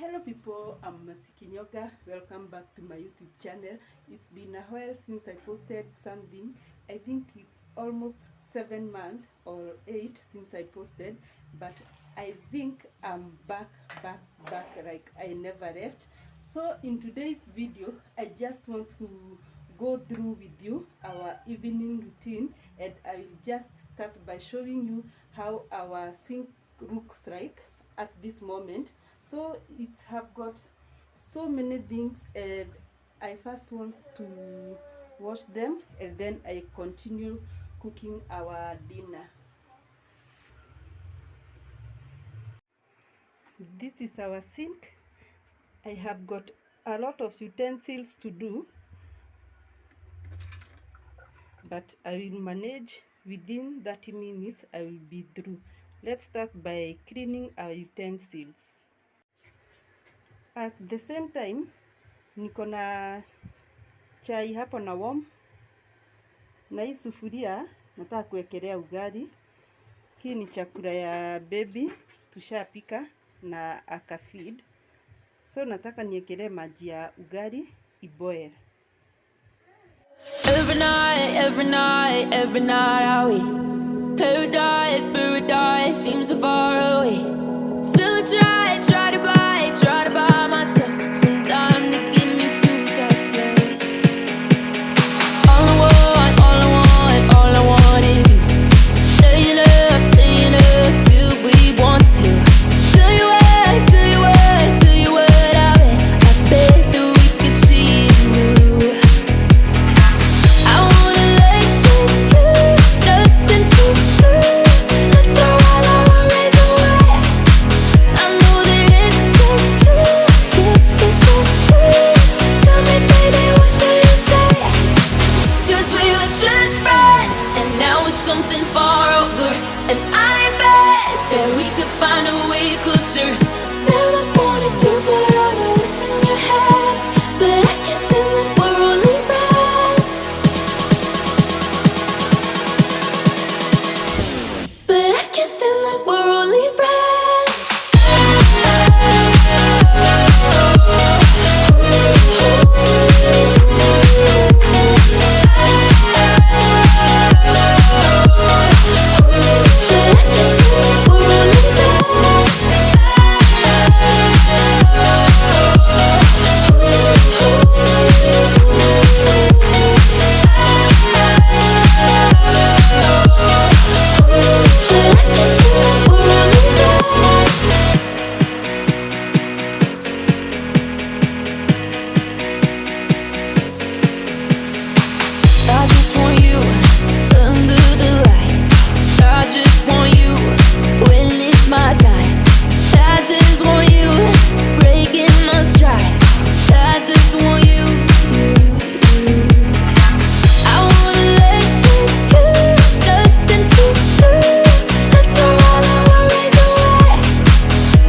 Hello people, I'm Kinyonga. Welcome back to my YouTube channel. It's been a while since I posted something. I think it's almost 7 months or 8 since I posted, but I think I'm back like I never left. So in today's video, I just want to go through with you our evening routine, and I will just start by showing you how our sink looks like at this moment. So it have got so many things, and I first want to wash them and then I continue cooking our dinner. This is our sink. I have got a lot of utensils to do, but I will manage. Within 30 minutes I will be through. Let's start by cleaning our utensils. At the same time, niko na chai hapo na warm, na hii sufuria nataka kuwekelea ugali. Hii ni chakula ya baby, tushapika na akafeed. So nataka niekelee maji ya ugali iboil. Every night I wait. Paradise seems so far away. Still I try to buy myself some time to get me to that place. All I want is you. Staying up till we want to. Tell you what I bet that we could see it new. I wanna let you, nothing to do. Let's throw all our worries away. I know that it takes two. Tell me, baby, what do you say? 'Cause we were just friends, and now it's something far over. And I bet that we could find a way closer. Never wanted to put all of this in your head, but I can see that we're only friends. But I can see that we're only friends. I just want you under the lights. I just want you when it's my time. I just want you breaking my stride. I just want you. I wanna let you, nothing to do. Let's throw all our worries away.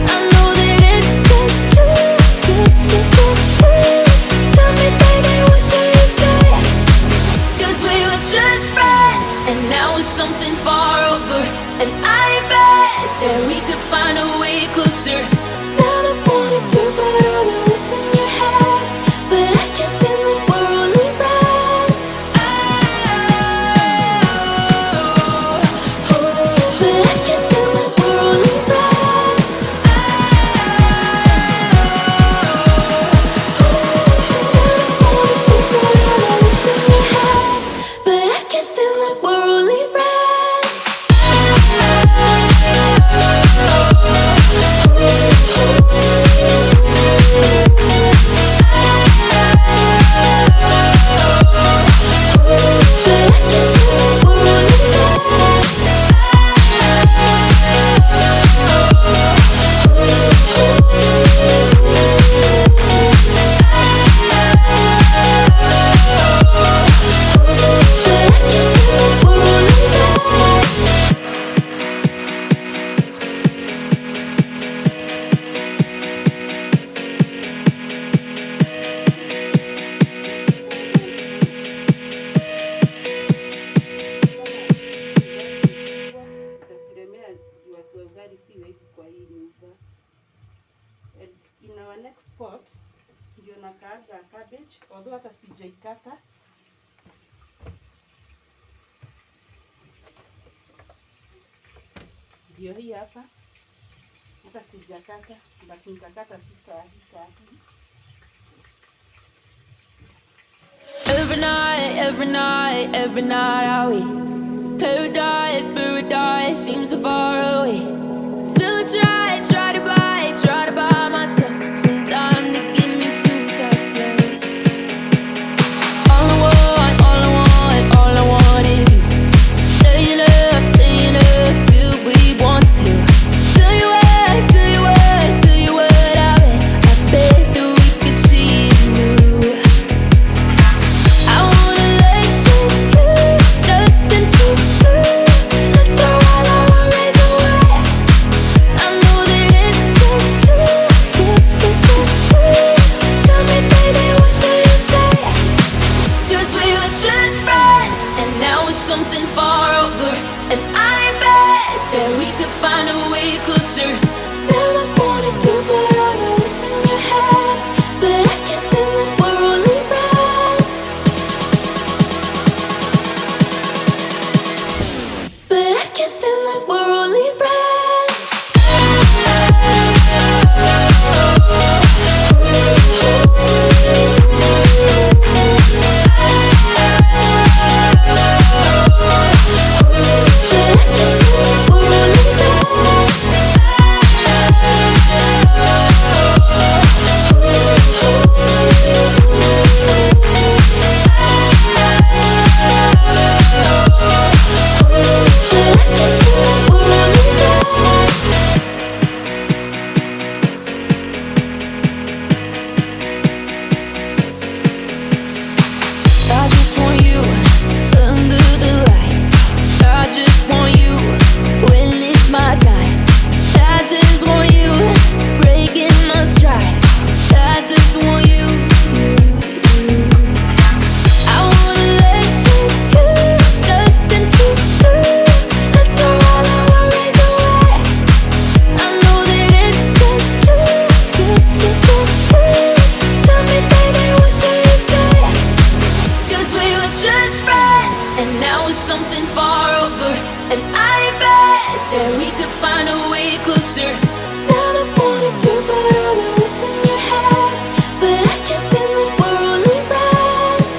I know that it takes two. Tell me, baby, what do you say? 'Cause we were just friends, and now it's something far over. And I bet that we could find a way closer. Never wanted to put all of this in your head, but our next pot ndio nakaaga cabbage, although hata sijaikata. Ndio hii hapa, hata sijakata, but nitakata tu saa hii. Every night I wait. Paradise seems so far away. Still I try to buy myself some time to get me to that place. All I want is you. Staying up till we want to. Tell you what, I bet that we could see it new. I wanna let you, nothing to do. Let's throw all our worries away. I know that it takes two. Tell me, baby, what do you say? 'Cause we were just friends, and now it's something far over. And I bet that we could find a way closer. Never wanted to put all of this in your head, but I guess in the we're only friends. But I guess in the we're only friends. I just want you under the lights. I just want you when it's my time. I just want you breaking my stride. I just want you. I wanna let you, nothing to do. Let's throw all our worries away. I know that it takes two. Tell me, baby, what do you say? 'Cause we were just friends, and now it's something far over. And I bet that we could find a way closer. Never wanted to put all of this in your head, but I guess in the we're only friends.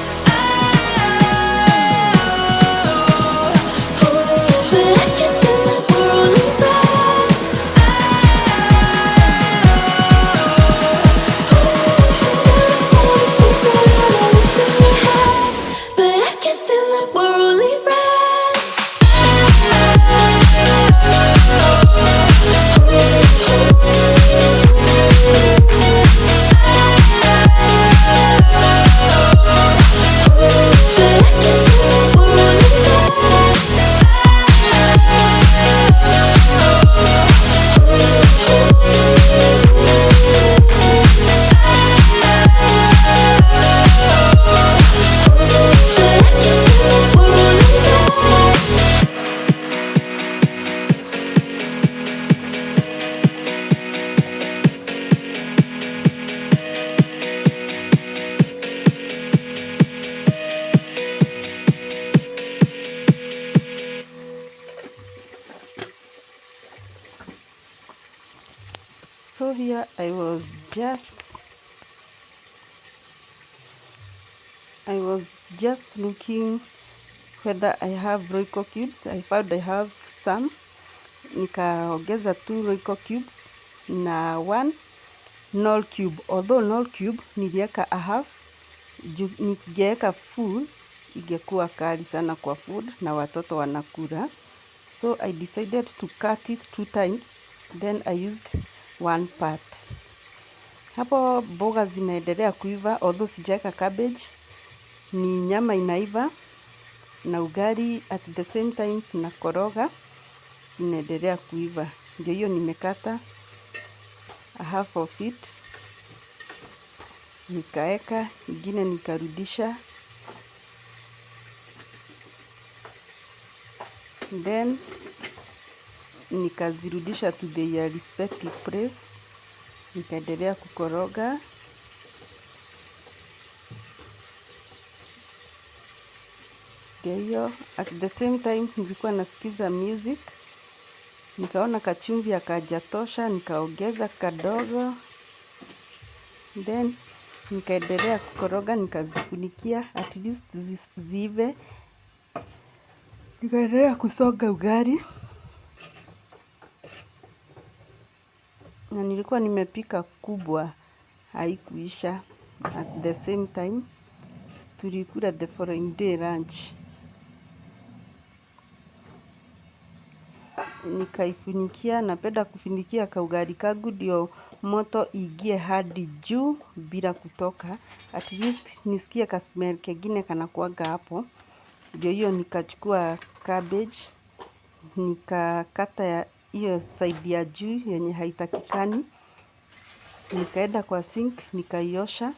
But I guess in the we're only friends. Never wanted to put all of this in your head, but I guess in the we're only friends. So here I was just looking whether I have Royco cubes. I found I have some. Nikaongeza 2 Royco cubes na 1 Knoll cube. Although Knoll cube nilieka a half, nikiweka full ingekuwa kali sana kwa food na watoto wanakula. So I decided to cut it 2 times, then I used 1 part. Hapo mboga zinaendelea kuiva, although sijaweka cabbage. Ni nyama inaiva na ugali at the same time nakoroga, inaendelea kuiva. Ndio hiyo nimekata a half of it, nikaeka ingine nikarudisha, then nikazirudisha to their respective place. nikaendelea kukoroga. Ndio hiyo, at the same time nilikuwa nasikiza music. Nikaona kachumvi hakajatosha, nikaongeza kadogo. Then nikaendelea kukoroga, nikazifunikia at least ziive. Nikaendelea kusonga ugali. Na nilikuwa nimepika kubwa, haikuisha. At the same time tulikula the following day lunch. Nikaifunikia, napenda kufunikia kaugali kangu ndio moto iingie hadi juu bila kutoka. At least nisikie ka smell kengine kanakuanga hapo. Ndio hiyo nikachukua cabbage, nikakata ya hiyo side ya juu yenye haitakikani. Nikaenda kwa sink, nikaiosha.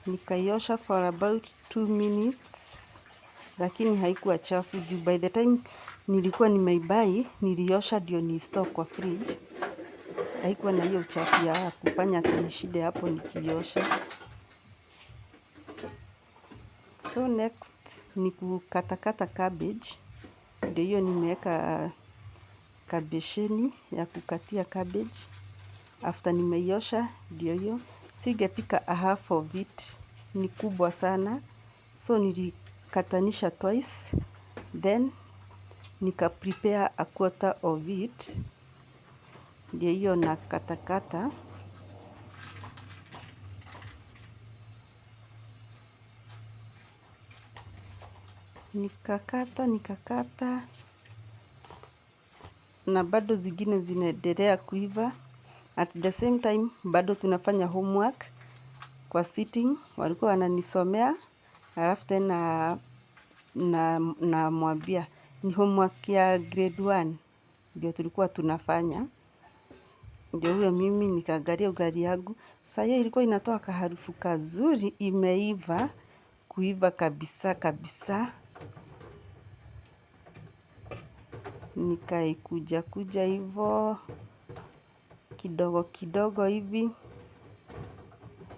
Nikaiosha for about 2 minutes. Lakini haikuwa chafu juu by the time nilikuwa nimeibai, niliosha ndio ni store kwa fridge. Haikuwa na hiyo uchafu ya kufanya ati nishinde hapo nikiosha. So next ni kukatakata cabbage. Ndio hiyo nimeweka kabesheni ya kukatia cabbage. After nimeiosha ndio hiyo. Singepika a half of it, ni kubwa sana. So nilikatanisha twice. Then nika prepare a quarter of it. Ndio hiyo na katakata. Nikakata. Na bado zingine zinaendelea kuiva. At the same time bado tunafanya homework kwa sitting. Walikuwa wananisomea. Halafu tena namwambia ni homework ya grade 1. Ndio tulikuwa tunafanya. Ndio huyo mimi nikaangalia ugali yangu. Saa hiyo ilikuwa inatoa kaharufu kazuri, imeiva, kuiva kabisa kabisa. Nikaikuja hivyo kidogo kidogo hivi.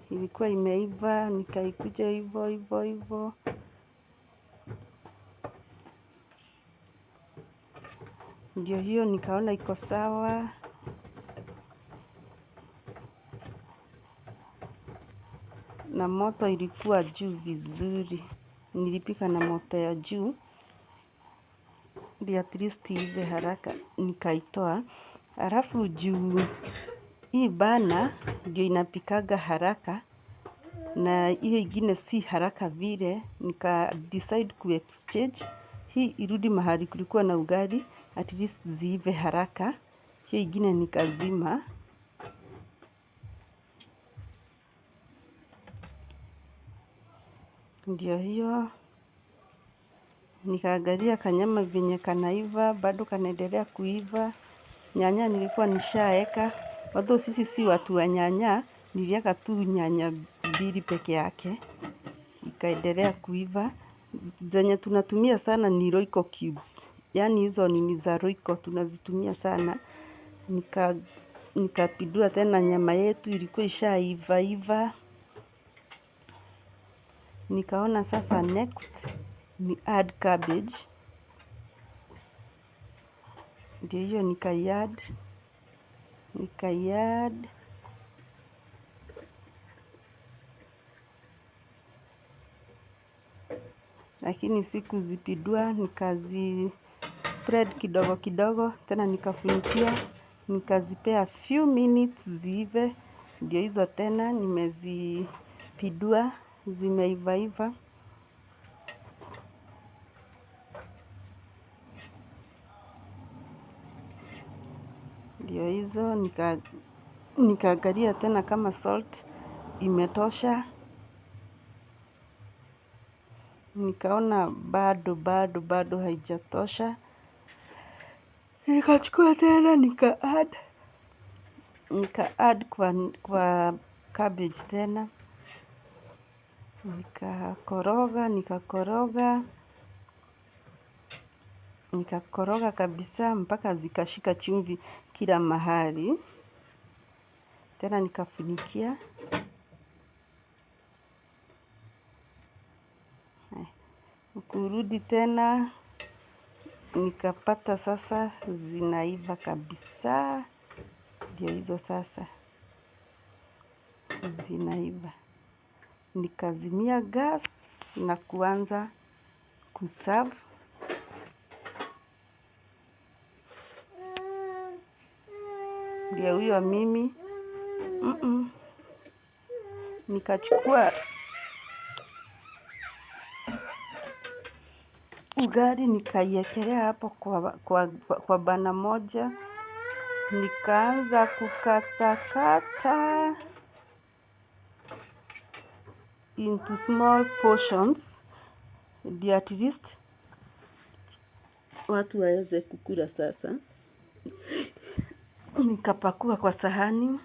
Ilikuwa imeiva, nikaikuja hivyo. Ndio hiyo nikaona iko sawa. Na moto ilikuwa juu vizuri. Nilipika na moto ya juu. Ndio at least iive haraka, nikaitoa. Halafu juu hii burner ndio inapikaga haraka. Na hiyo ingine si haraka vile, nika decide ku-exchange. Hii irudi mahali kulikuwa na ugali, at least ziive haraka. Hiyo ingine nikazima. Ndio hiyo. Nikaangalia kanyama venye kanaiva, bado kanaendelea kuiva. Nyanya nilikuwa nishaeka. Although sisi si watu wa nyanya, nilieka tu nyanya 2 peke yake. Ikaendelea kuiva. Zenye tunatumia sana ni Royco cubes. Yaani hizo ni za Royco tunazitumia sana. Nikapindua tena nyama yetu ilikuwa ishaiva. Nikaona sasa next ni add cabbage. Ndio hiyo nikaiadd. Lakini sikuzipindua, nikazi spread kidogo kidogo, tena nikafunikia, nikazipea few minutes ziive. Ndio hizo tena nimezipindua, zimeiva. Ndio hizo nikaangalia tena kama salt imetosha. Nikaona bado haijatosha. Nikachukua tena nika-add kwa cabbage tena. Nikakoroga. nikakoroga kabisa mpaka zikashika chumvi kila mahali. Tena nikafunikia. Kurudi tena nikapata sasa zinaiva kabisa. Ndio hizo sasa zinaiva. Nikazimia gas na kuanza kuserve. Ndio huyo mimi nikachukua ugali nikaiekelea hapo kwa bana moja. Nikaanza kukatakata into small portions. Ndio at least watu waweze kukula sasa. Nikapakua kwa sahani.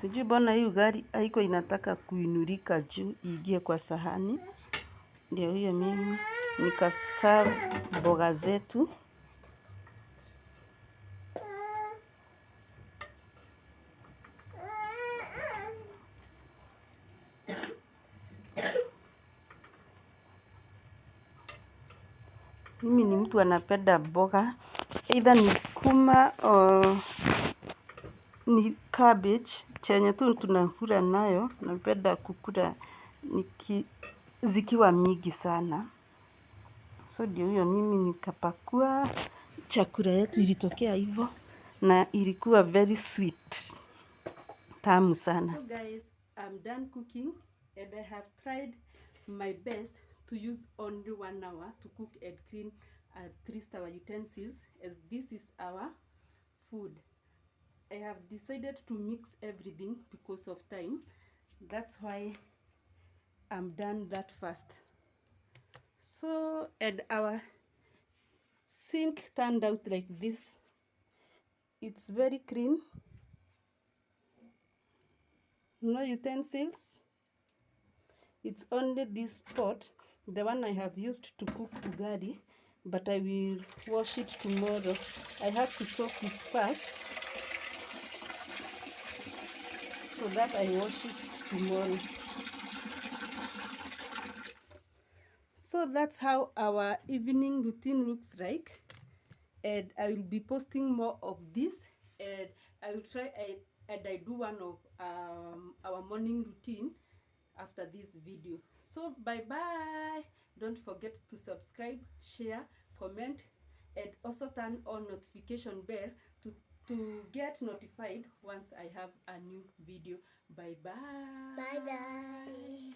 Sijui mbona hii ugali haiko inataka kuinurika juu iingie kwa sahani. Ndio hiyo mimi nikaserve mboga zetu. Mimi ni mtu anapenda mboga, either ni sukuma or ni cabbage, chenye tu tunakula nayo, napenda kukula zikiwa mingi sana. So ndio huyo mimi nikapakua, chakula yetu ilitokea hivyo na ilikuwa very sweet, tamu sana. So guys, I'm done cooking and I have tried my best to use only 1 hour to cook and clean at least our utensils, as this is our food. I have decided to mix everything because of time. That's why I'm done that fast. So, and our sink turned out like this. It's very clean. No utensils. It's only this pot, the one I have used to cook ugali, but I will wash it tomorrow. I have to soak it first so that I wash it tomorrow. So that's how our evening routine looks like, and I will be posting more of this, and I will try and I do one of our morning routine after this video. So bye bye. Don't forget to subscribe, share, comment, and also turn on notification bell to get notified once I have a new video. Bye bye. Bye bye.